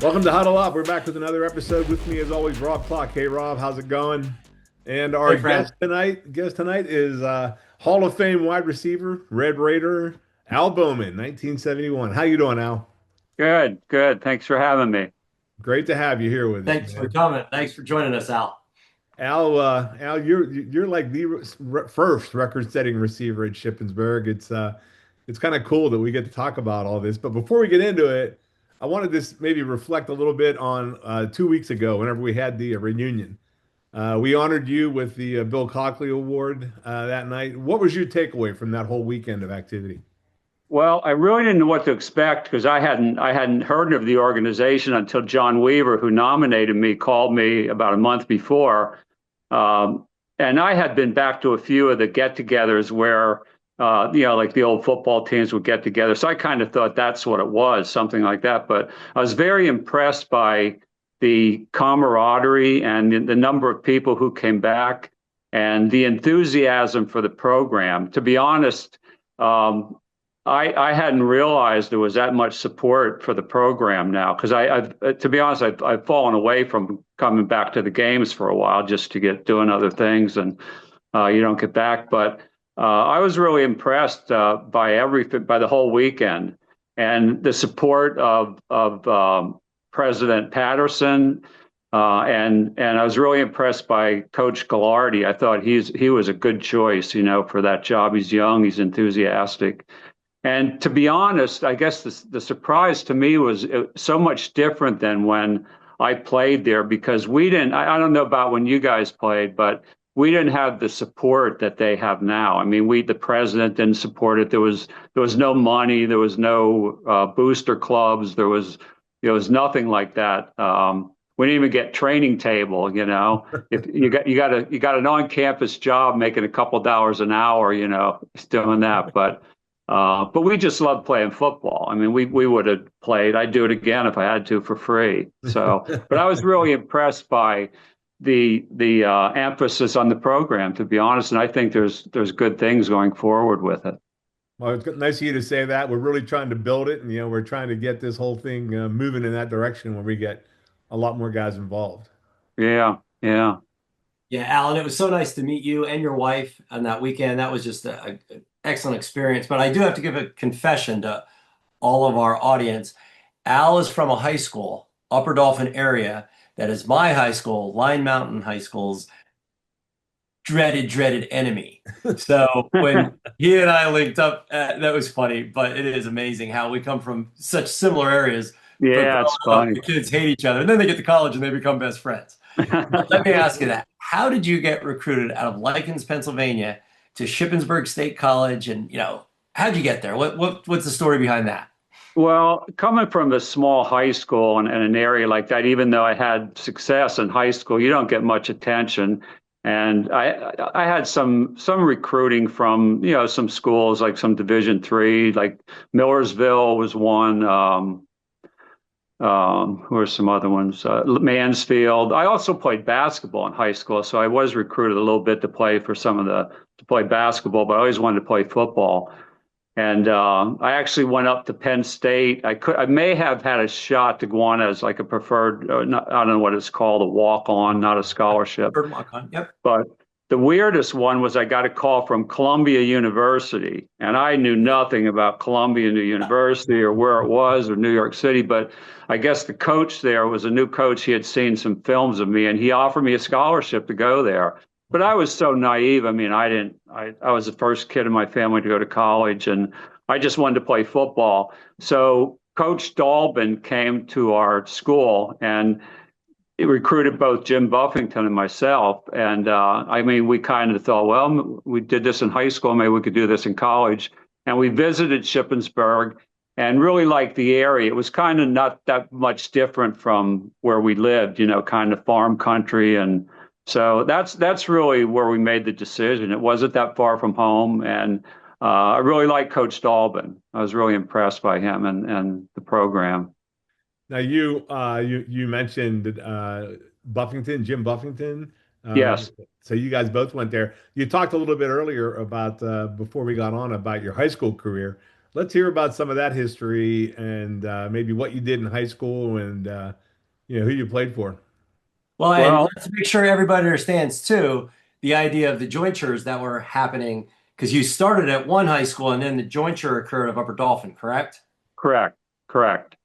Welcome to Huddle Up. We're back with another episode. With me, as always, Rob Clock. Hey, Rob, how's it going? And our Hey, Fred. guest tonight is Hall of Fame wide receiver, Red Raider, Al Bowman, 1971. How you doing, Al? Good, good. Thanks for having me. Great to have you here with us, Thanks for man. coming. Thanks for joining us, Al. Al, you're like the first record-setting receiver at Shippensburg. It's kind of cool that we get to talk about all this. But before we get into it, I wanted to maybe reflect a little bit on 2 weeks ago, whenever we had the reunion. We honored you with the Bill Cockley Award that night. What was your takeaway from that whole weekend of activity? Well, I really didn't know what to expect because I hadn't heard of the organization until John Weaver, who nominated me, called me about a month before. And I had been back to a few of the get-togethers where like the old football teams would get together. So I kind of thought that's what it was, something like that. But I was very impressed by the camaraderie and the number of people who came back and the enthusiasm for the program. To be honest, I hadn't realized there was that much support for the program now because to be honest, I've fallen away from coming back to the games for a while just to get doing other things and you don't get back. But I was really impressed by everything, by the whole weekend and the support of President Patterson. And I was really impressed by Coach Gallardi. I thought he was a good choice, for that job. He's young, he's enthusiastic. And to be honest, I guess the surprise to me was so much different than when I played there because we didn't, I don't know about when you guys played, but we didn't have the support that they have now. I mean, the president didn't support it. There was no money. There was no booster clubs. There was nothing like that. We didn't even get training table, if you got an on-campus job making a couple dollars an hour, doing that. But we just love playing football. I mean, we would have played. I'd do it again if I had to for free. So, but I was really impressed by the emphasis on the program, to be honest. And I think there's good things going forward with it. Well, it's nice of you to say that. We're really trying to build it, and we're trying to get this whole thing moving in that direction where we get a lot more guys involved. Yeah, yeah. Yeah, Alan, it was so nice to meet you and your wife on that weekend. That was just an excellent experience. But I do have to give a confession to all of our audience. Al is from a high school, Upper Dolphin area, that is my high school, Line Mountain High School's dreaded enemy. So when he and I linked up, that was funny, but it is amazing how we come from such similar areas. But Yeah, growing it's up, funny. the kids hate each other, and then they get to college and they become best friends. But let me ask you that. How did you get recruited out of Lycans, Pennsylvania to Shippensburg State College? And, how'd you get there? What's the story behind that? Well, coming from a small high school and an area like that, even though I had success in high school, you don't get much attention. And I had some recruiting from some schools like some Division III, like Millersville was one. Who are some other ones? Mansfield. I also played basketball in high school, so I was recruited a little bit to play for to play basketball, but I always wanted to play football. And I actually went up to Penn State. I may have had a shot to go on as like a preferred, I don't know what it's called, a walk-on, not a scholarship. Bird walk-on. Yep. But the weirdest one was I got a call from Columbia University, and I knew nothing about Columbia University or where it was or New York City. But I guess the coach there was a new coach. He had seen some films of me, and he offered me a scholarship to go there. But I was so naive. I mean, I was the first kid in my family to go to college, and I just wanted to play football. So Coach Dolbin came to our school, and he recruited both Jim Buffington and myself. And we kind of thought, well, we did this in high school, maybe we could do this in college. And we visited Shippensburg and really liked the area. It was kind of not that much different from where we lived, kind of farm country. And so that's really where we made the decision. It wasn't that far from home. And I really like Coach Dolbin. I was really impressed by him and the program. Now you mentioned Buffington, Jim Buffington. Yes. So you guys both went there. You talked a little bit earlier about before we got on about your high school career. let's hear about some of that history and maybe what you did in high school and who you played for. Well, and Well, let's make sure everybody understands too the idea of the jointures that were happening because you started at one high school and then the jointure occurred of Upper Dolphin, correct? correct, correct.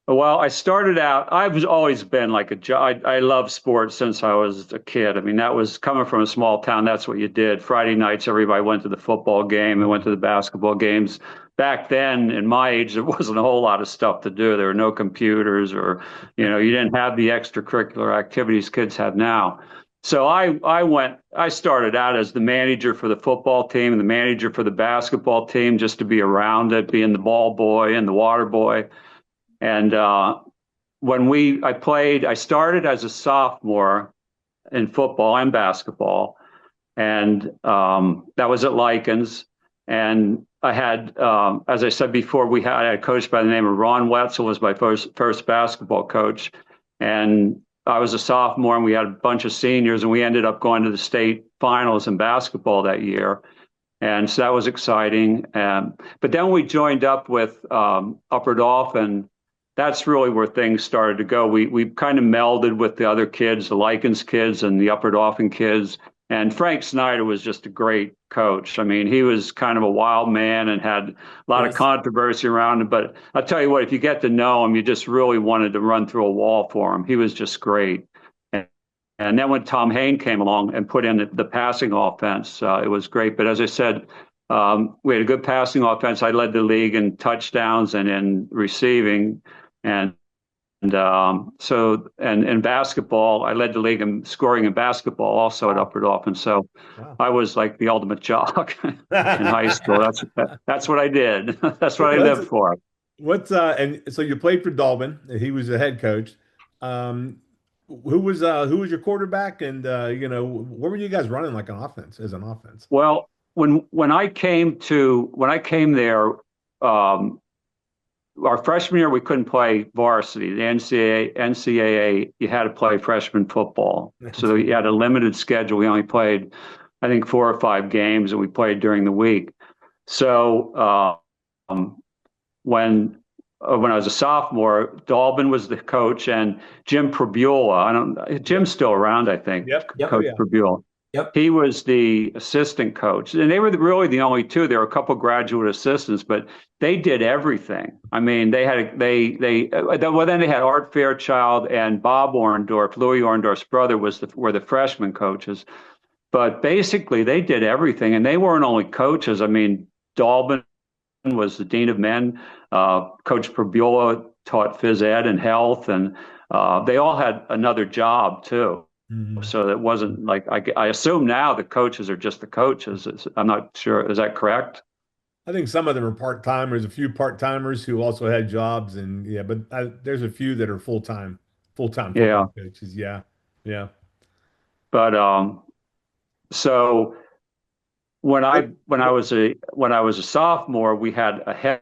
Well, I started out, I've always been like I love sports since I was a kid. I mean, that was coming from a small town. That's what you did. Friday nights, everybody went to the football game and went to the basketball games. Back then, in my age, there wasn't a whole lot of stuff to do. There were no computers or, you didn't have the extracurricular activities kids have now. So I started out as the manager for the football team and the manager for the basketball team just to be around it, being the ball boy and the water boy. And I started as a sophomore in football and basketball, and that was at Lycans. And I had, as I said before, I had a coach by the name of Ron Wetzel was my first basketball coach, and I was a sophomore, and we had a bunch of seniors, and we ended up going to the state finals in basketball that year. And so that was exciting. But then we joined up with Upper Dolphin. That's really where things started to go. We kind of melded with the other kids, the Lycans kids and the Upper Dolphin kids. And Frank Snyder was just a great coach. I mean, he was kind of a wild man and had a lot of controversy around him. But I'll tell you what, if you get to know him, you just really wanted to run through a wall for him. He was just great. And then when Tom Hain came along and put in the passing offense, it was great. But as I said, we had a good passing offense. I led the league in touchdowns and in receiving. And in basketball, I led the league in scoring in basketball also at Upper Dolphin. So Wow. I was like the ultimate jock in high school. That's what I did. That's what I lived for. And so you played for Dolbin. He was the head coach. Who was your quarterback, and what were you guys running like an offense as an offense? Well, when I came there, our freshman year we couldn't play varsity. The NCAA you had to play freshman football, so you had a limited schedule. We only played, I think, 4 or 5 games, and we played during the week. So when I was a sophomore, Dolbin was the coach, and Jim Probula. Jim's still around, I think. Yep. Coach Probula. Yep. He was the assistant coach, and they were really the only two. There were a couple graduate assistants, but they did everything. I mean, then they had Art Fairchild and Bob Orndorff. Louis Orndorff's brother were the freshman coaches, but basically they did everything, and they weren't only coaches. I mean, Dolbin was the dean of men. Coach Probula taught phys ed and health, and they all had another job too. Mm-hmm. So it wasn't like I assume now the coaches are just the coaches. I'm not sure. Is that correct? I think some of them are part-timers, a few part-timers who also had jobs, and but there's a few that are full-time football coaches. Yeah. But so when I was a sophomore, we had a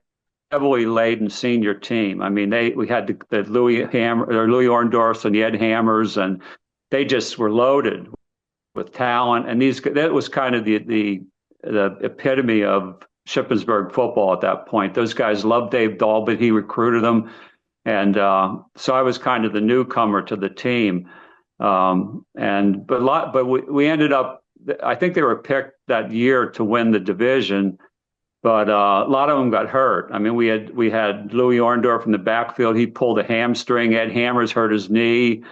heavily laden senior team. I mean, we had the Louis Orndorffs and the Ed Hammers, and they just were loaded with talent. And that was kind of the epitome of Shippensburg football at that point. Those guys loved Dave Dolbin. He recruited them. And so I was kind of the newcomer to the team. But we ended up, I think they were picked that year to win the division, but a lot of them got hurt. I mean, we had Louis Orndorff in the backfield. He pulled a hamstring. Ed Hammers hurt his knee.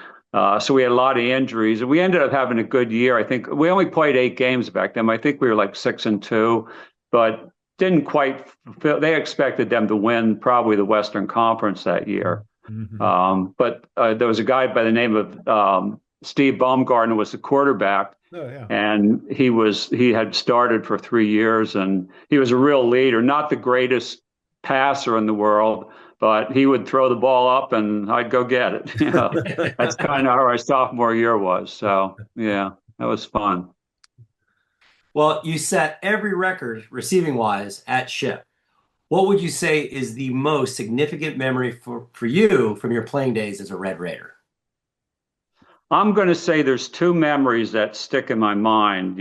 So we had a lot of injuries, and we ended up having a good year. I think we only played 8 games back then. I think we were like 6-2, but didn't quite fulfill. They expected them to win probably the Western Conference that year. Mm-hmm. But there was a guy by the name of Steve Baumgartner was the quarterback. Oh, yeah. And he had started for 3 years, and he was a real leader, not the greatest passer in the world, but he would throw the ball up and I'd go get it. That's kind of how our sophomore year was. So yeah, that was fun. Well, you set every record receiving wise at Ship. What would you say is the most significant memory for you from your playing days as a Red Raider? I'm going to say there's 2 memories that stick in my mind.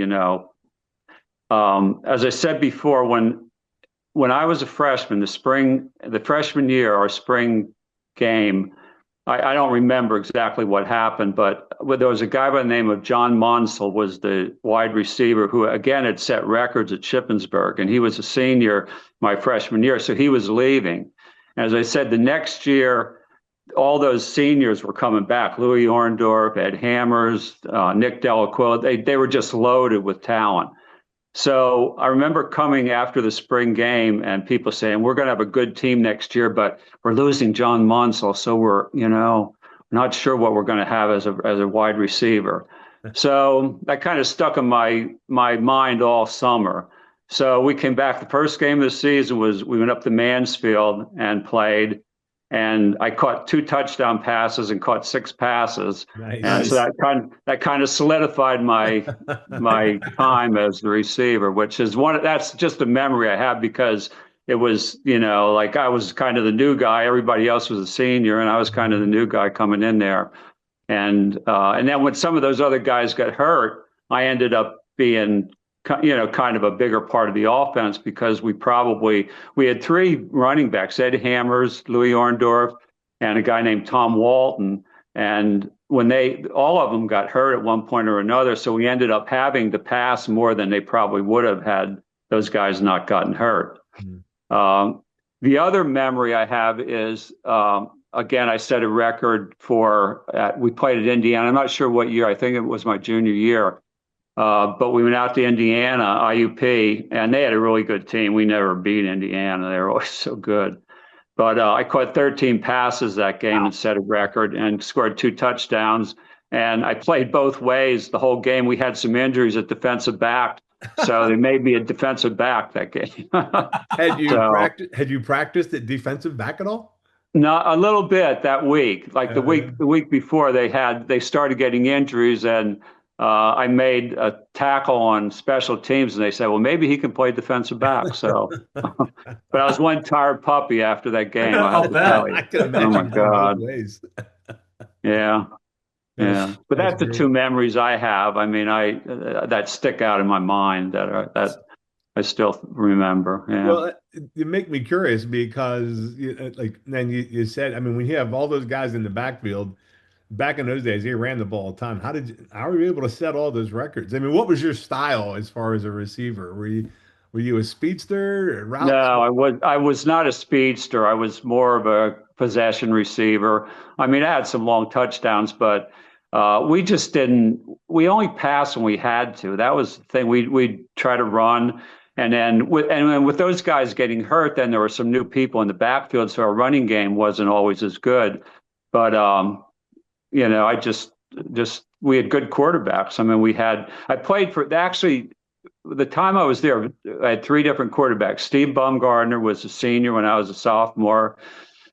As I said before, when when I was a freshman, the freshman year, our spring game, I don't remember exactly what happened, but there was a guy by the name of John Monsell was the wide receiver who, again, had set records at Shippensburg, and he was a senior my freshman year, so he was leaving. As I said, the next year, all those seniors were coming back. Louis Orndorff, Ed Hammers, Nick Delaquila. They were just loaded with talent. So I remember coming after the spring game and people saying, we're going to have a good team next year, but we're losing John Monsell. So we're, not sure what we're going to have as a wide receiver. So that kind of stuck in my mind all summer. So we came back. The first game of the season we went up to Mansfield and played. And I caught 2 touchdown passes and caught 6 passes. Nice. And so that kind of solidified my time as the receiver, which is that's just a memory I have because it was, like I was kind of the new guy. Everybody else was a senior and I was kind of the new guy coming in there. And then when some of those other guys got hurt, I ended up being kind of a bigger part of the offense because we had 3 running backs, Ed Hammers, Louis Orndorff, and a guy named Tom Walton. And when all of them got hurt at one point or another, so we ended up having to pass more than they probably would have had those guys not gotten hurt. Mm-hmm. The other memory I have is, again, I set a record we played at Indiana. I'm not sure what year. I think it was my junior year. But we went out to Indiana, IUP, and they had a really good team. We never beat Indiana. They were always so good. But I caught 13 passes that game and set a record and scored 2 touchdowns. And I played both ways the whole game. We had some injuries at defensive back, so they made me a defensive back that game. Had you practiced at defensive back at all? No, a little bit that week. Like the week before, they started getting injuries and. I made a tackle on special teams, and they said, well, maybe he can play defensive back. So, but I was one tired puppy after that game. I can imagine. Oh, my God. Ways. Yeah. Yeah. But that's the 2 memories I have. I mean, that stick out in my mind that I still remember. Yeah. Well, you make me curious because, then you said, I mean, when you have all those guys in the backfield, back in those days, they ran the ball a ton. How were you able to set all those records? I mean, what was your style as far as a receiver? Were you a speedster? No, I was not a speedster. I was more of a possession receiver. I mean, I had some long touchdowns, but we only passed when we had to. That was the thing. We'd try to run. And then with those guys getting hurt, then there were some new people in the backfield, so our running game wasn't always as good. But I just we had good quarterbacks. I mean, I played the time I was there, I had 3 different quarterbacks. Steve Bumgardner was a senior when I was a sophomore.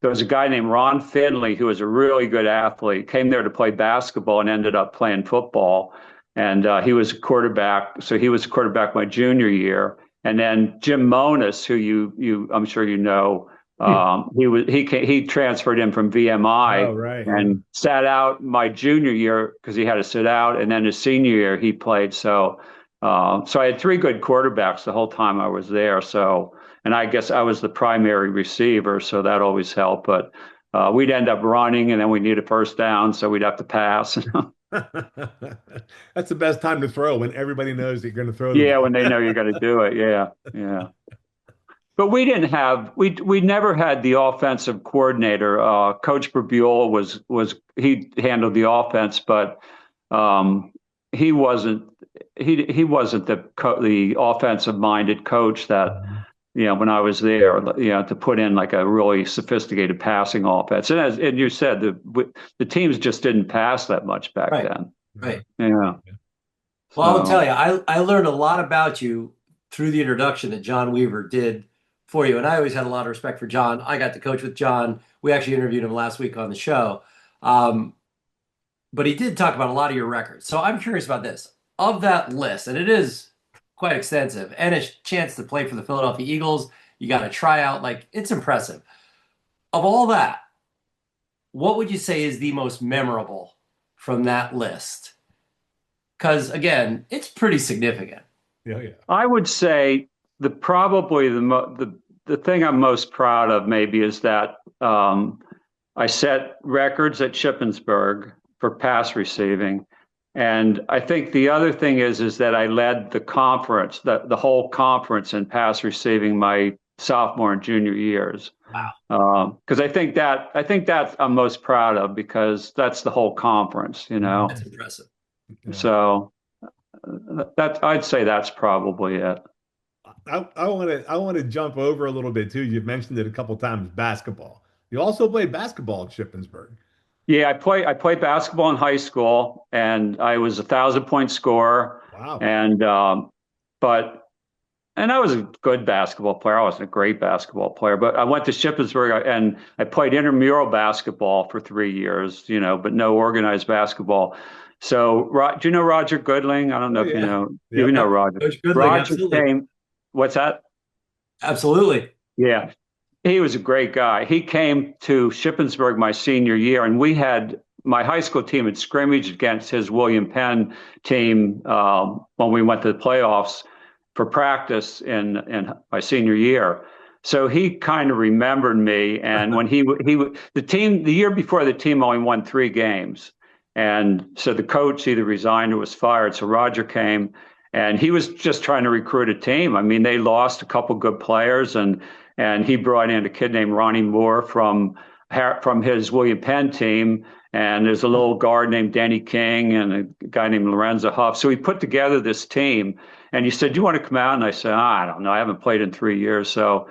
There was a guy named Ron Finley who was a really good athlete, came there to play basketball and ended up playing football. And he was a quarterback. So he was a quarterback my junior year. And then Jim Monos, who I'm sure you know, he transferred in from VMI and sat out my junior year because he had to sit out, and then his senior year he played. So I had 3 good quarterbacks the whole time I was there. So, and I guess I was the primary receiver, so that always helped. But we'd end up running, and then we need a first down, so we'd have to pass. That's the best time to throw, when everybody knows that you're going to throw. Yeah, when they know you're going to do it. Yeah, yeah. But we never had the offensive coordinator. Coach Berbule he handled the offense, but he wasn't the offensive minded coach that when I was there, to put in like a really sophisticated passing offense. And you said, the teams just didn't pass that much back then. Right. Yeah. Well, I will tell you, I learned a lot about you through the introduction that John Weaver did for you. And I always had a lot of respect for John. I got to coach with John. We actually interviewed him last week on the show. But he did talk about a lot of your records. So I'm curious about this. Of that list, and it is quite extensive, and a chance to play for the Philadelphia Eagles, you got a tryout, like, it's impressive. Of all that, what would you say is the most memorable from that list? Because, again, it's pretty significant. Yeah. I would say probably the thing I'm most proud of maybe is that I set records at Shippensburg for pass receiving. And I think the other thing is that I led the conference, the whole conference in pass receiving my sophomore and junior years. Wow. Because I think that I'm most proud of, because that's the whole conference, you know. That's impressive. Yeah. So I'd say that's probably it. I want to jump over a little bit too. You've mentioned it a couple times, basketball. You also played basketball at Shippensburg. Yeah, I played basketball in high school, and I was 1,000-point scorer. Wow. And I was a good basketball player. I wasn't a great basketball player, but I went to Shippensburg and I played intramural basketball for 3 years, you know, but no organized basketball. So, do you know Roger Goodling? I don't know if you know. Yeah. You know Roger. Coach Goodling, Roger absolutely. came. What's that? Absolutely. Yeah. He was a great guy. He came to Shippensburg my senior year, and my high school team had scrimmaged against his William Penn team when we went to the playoffs for practice in my senior year. So he kind of remembered me. And when the year before, the team only won 3 games. And so the coach either resigned or was fired. So Roger came, and he was just trying to recruit a team. I mean, they lost a couple good players, and he brought in a kid named Ronnie Moore from his William Penn team. And there's a little guard named Denny King and a guy named Lorenzo HOF. So he put together this team, and he said, "Do you want to come out?" And I said, "I don't know. I haven't played in 3 years." So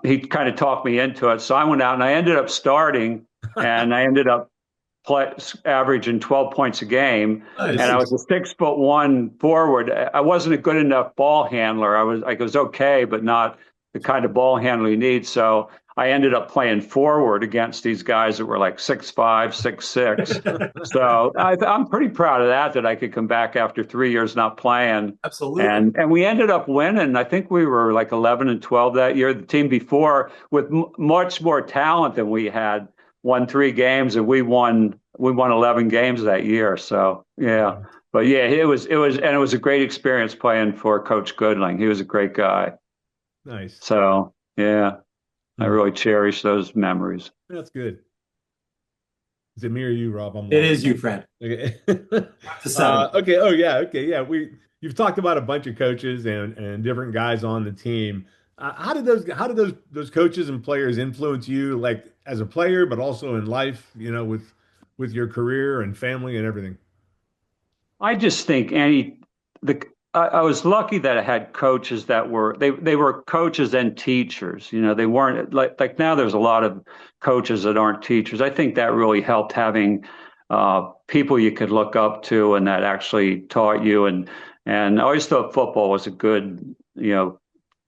he kind of talked me into it. So I went out and I ended up starting, and I ended up averaging 12 points a game. Nice. And I was a 6'1" forward. I wasn't a good enough ball handler. I was okay, but not the kind of ball handler you need. So I ended up playing forward against these guys that were like 6'5", 6'6". So I'm pretty proud of that I could come back after 3 years not playing. Absolutely. And we ended up winning. I think we were like 11-12 that year. The team before, with much more talent than we had, won 3 games, and we won 11 games that year. So yeah. But yeah, it was a great experience playing for Coach Goodling. He was a great guy. Nice. So yeah. I really cherish those memories. That's good. Is it me or you, Rob? It is you, friend. Okay. Okay. Oh yeah. Okay. Yeah. You've talked about a bunch of coaches and different guys on the team. How did those coaches and players influence you, like as a player, but also in life? You know, with your career and family and everything. I just think I was lucky that I had coaches that were they were coaches and teachers. You know, they weren't like now there's a lot of coaches that aren't teachers. I think that really helped having people you could look up to and that actually taught you. And I always thought football was a good, you know,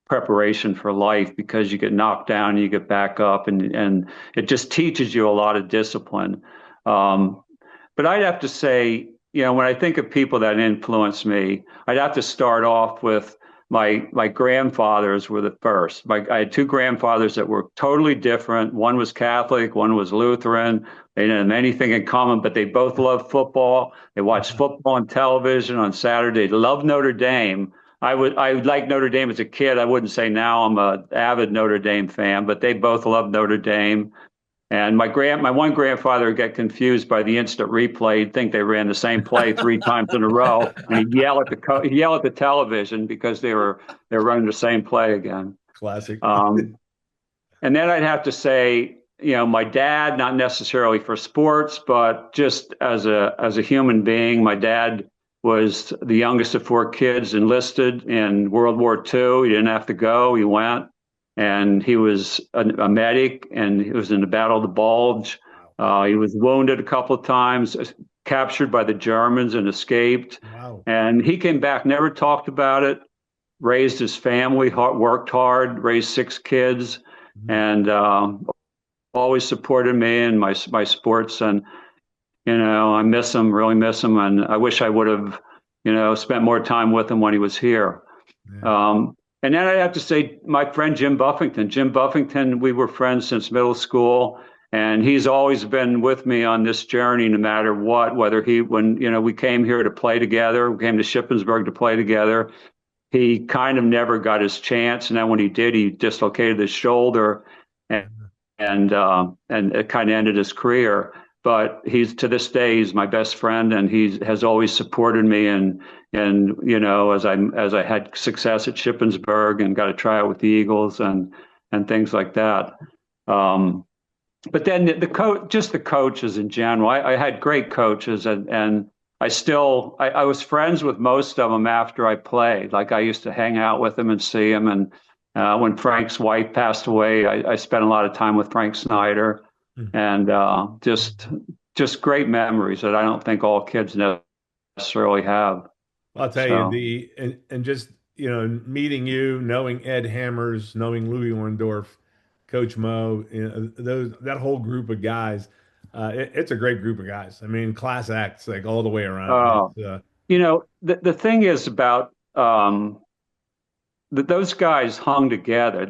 preparation for life, because you get knocked down and you get back up, and it just teaches you a lot of discipline. But I'd have to say, you know, when I think of people that influenced me, I'd have to start off with my grandfathers were the first. I had 2 grandfathers that were totally different. One was Catholic, one was Lutheran. They didn't have anything in common, but they both loved football. They watched football on television on Saturday. They loved Notre Dame. I liked Notre Dame as a kid. I wouldn't say now I'm an avid Notre Dame fan, but they both loved Notre Dame. And my one grandfather would get confused by the instant replay. He'd think they ran the same play 3 times in a row, and he'd yell at the television because they were running the same play again. Classic. And then I'd have to say, you know, my dad, not necessarily for sports, but just as a human being. My dad was the youngest of 4 kids, enlisted in World War II. He didn't have to go. He went. And he was a medic, and he was in the Battle of the Bulge. He was wounded a couple of times, captured by the Germans, and escaped. Wow. And he came back, never talked about it, raised his family, worked hard, raised 6 kids, and always supported me and my sports. And, you know, I miss him, really miss him. And I wish I would have, you know, spent more time with him when he was here. Yeah. And then I'd have to say my friend Jim Buffington. Jim Buffington, we were friends since middle school, and he's always been with me on this journey no matter what, when, you know, we came here to play together, we came to Shippensburg to play together. he kind of never got his chance. And then when he did, he dislocated his shoulder, and it kind of ended his career. But he's, to this day, he's my best friend, and he has always supported me. And as I had success at Shippensburg and got a tryout with the Eagles and things like that. But then the coaches in general. I had great coaches, and I was friends with most of them after I played. Like, I used to hang out with them and see them. And when Frank's wife passed away, I spent a lot of time with Frank Snyder, and just great memories that I don't think all kids necessarily have. I'll tell you, and just, meeting you, knowing Ed Hammers, knowing Louis Orndorff, Coach Mo, that whole group of guys. It's a great group of guys. I mean, class acts, like, all the way around. The thing is about those guys hung together.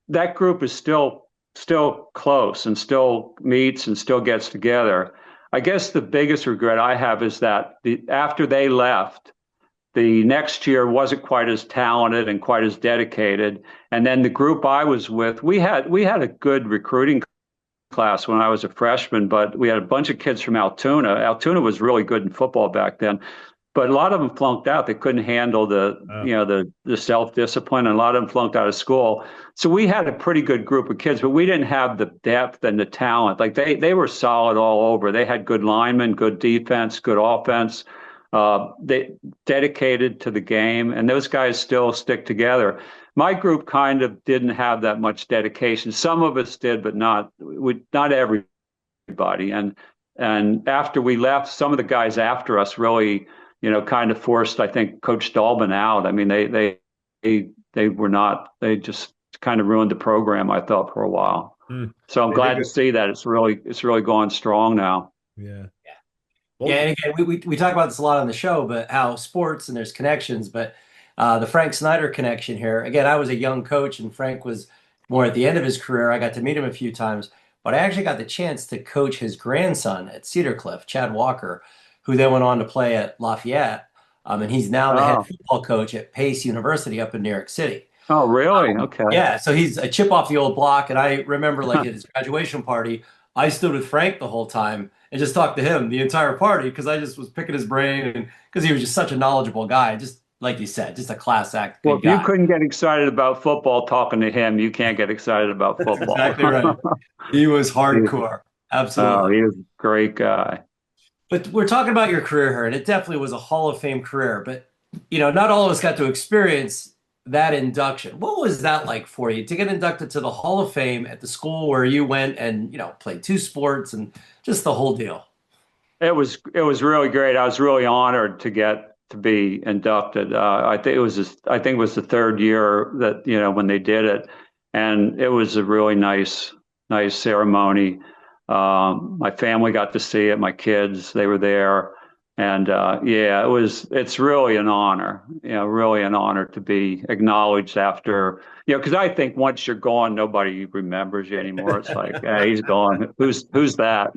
That group is still close and still meets and still gets together. I guess the biggest regret I have is that after they left, the next year wasn't quite as talented and quite as dedicated. And then the group I was with, we had a good recruiting class when I was a freshman, but we had a bunch of kids from Altoona. Altoona was really good in football back then, but a lot of them flunked out. They couldn't handle the self-discipline, and a lot of them flunked out of school. So we had a pretty good group of kids, but we didn't have the depth and the talent. Like, they were solid all over. They had good linemen, good defense, good offense. They dedicated to the game, and those guys still stick together. My group kind of didn't have that much dedication. Some of us did, but not everybody. And after we left, some of the guys after us really, kind of forced, I think, Coach Dolbin out. I mean, they just kind of ruined the program, I thought, for a while. So I'm glad to see that it's really going strong now. Yeah. Yeah, and again, we talk about this a lot on the show, but how sports, and there's connections, but the Frank Snyder connection here. Again, I was a young coach, and Frank was more at the end of his career. I got to meet him a few times, but I actually got the chance to coach his grandson at Cedar Cliff, Chad Walker, who then went on to play at Lafayette, and he's now the head football coach at Pace University up in New York City. Oh, really? Okay. Yeah, so he's a chip off the old block, and I remember, like, at his graduation party, I stood with Frank the whole time and just talked to him the entire party, because I just was picking his brain, and because he was just such a knowledgeable guy, just like you said, just a class act. Well, if you couldn't get excited about football talking to him, you can't get excited about football. Exactly right. He was hardcore. Absolutely. Oh, he was a great guy. But we're talking about your career here, and it definitely was a Hall of Fame career. But, not all of us got to experience that induction. What was that like for you to get inducted to the Hall of Fame at the school where you went and, played two sports and just the whole deal? It was really great. I was really honored to be inducted. I think it was the third year that, when they did it, and it was a really nice ceremony. My family got to see it. My kids, they were there. And it's really an honor, really an honor to be acknowledged after, because I think once you're gone, nobody remembers you anymore. It's like, hey, he's gone. Who's that?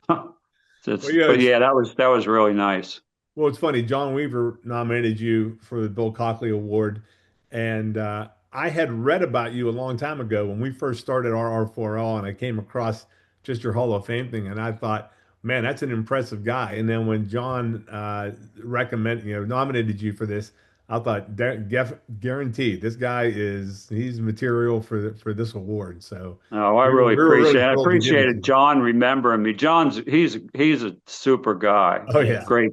But that was really nice. Well, it's funny. John Weaver nominated you for the Bill Cockley Award, and I had read about you a long time ago when we first started RR4L, and I came across just your Hall of Fame thing, and I thought, man, that's an impressive guy. And then when John nominated you for this, I thought, guaranteed, this guy he's material for this award. So, I really appreciate it. I appreciated John remembering me. He's a super guy. Oh yeah, great.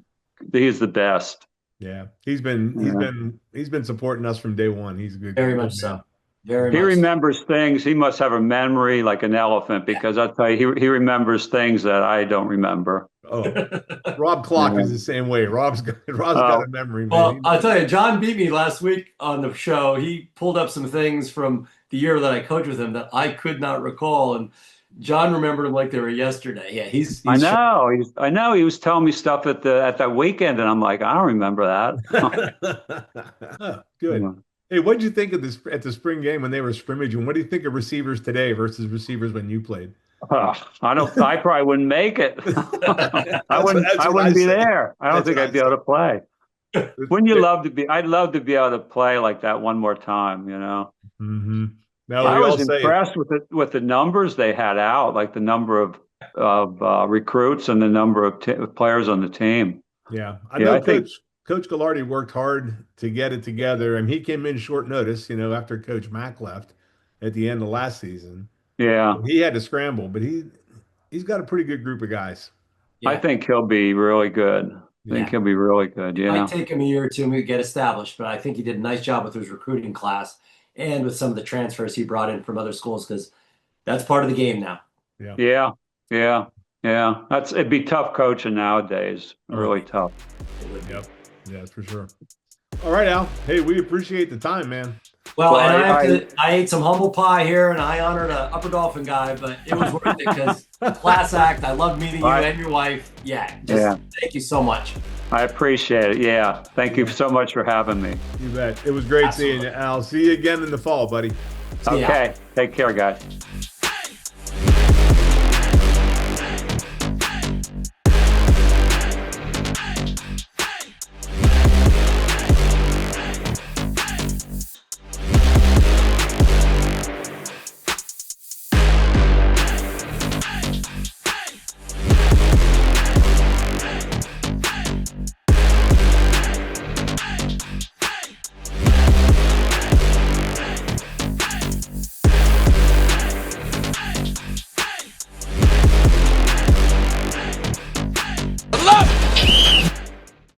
He's the best. Yeah, he's been supporting us from day one. He's a good. Very much so. He remembers things. He must have a memory like an elephant, because I'll tell you, he remembers things that I don't remember. Oh, Rob Clark is the same way. Rob's got a memory, man. Well, I'll tell you, John beat me last week on the show. He pulled up some things from the year that I coached with him that I could not recall, and John remembered them like they were yesterday. Yeah, he's I know. He was telling me stuff at that weekend, and I'm like, I don't remember that. Good. Yeah. Hey, what did you think of this at the spring game when they were scrimmaging? What do you think of receivers today versus receivers when you played? I probably wouldn't make it. I wouldn't be there. I don't think I'd be able to play. Wouldn't you love to be? I'd love to be able to play like that one more time. Mm-hmm. No, I we was all say it. impressed with the numbers they had out, like the number of recruits and the number of players on the team. Yeah, I Yeah, know I think Coach Gallardi worked hard to get it together, and he came in short notice, after Coach Mack left at the end of last season. yeah, He had to scramble, but he's got a pretty good group of guys. I Yeah. think he'll be really good. I think Yeah. he'll be really good. It Yeah. might take him a year or two to get established, but I think he did a nice job with his recruiting class and with some of the transfers he brought in from other schools because that's part of the game now. Yeah. It'd be tough coaching nowadays. Really tough. Yep. Yeah, for sure. All right, Al. Hey, we appreciate the time, man. Well, Well, and I ate some humble pie here, and I honored an Upper Dolphin guy, but it was worth it because class act. I love meeting you and your wife. Thank you so much. I appreciate it. Yeah. Thank you so much for having me. You bet. It was great Absolutely. seeing you, Al. See you again in the fall, buddy. See ya. Okay. Take care, guys.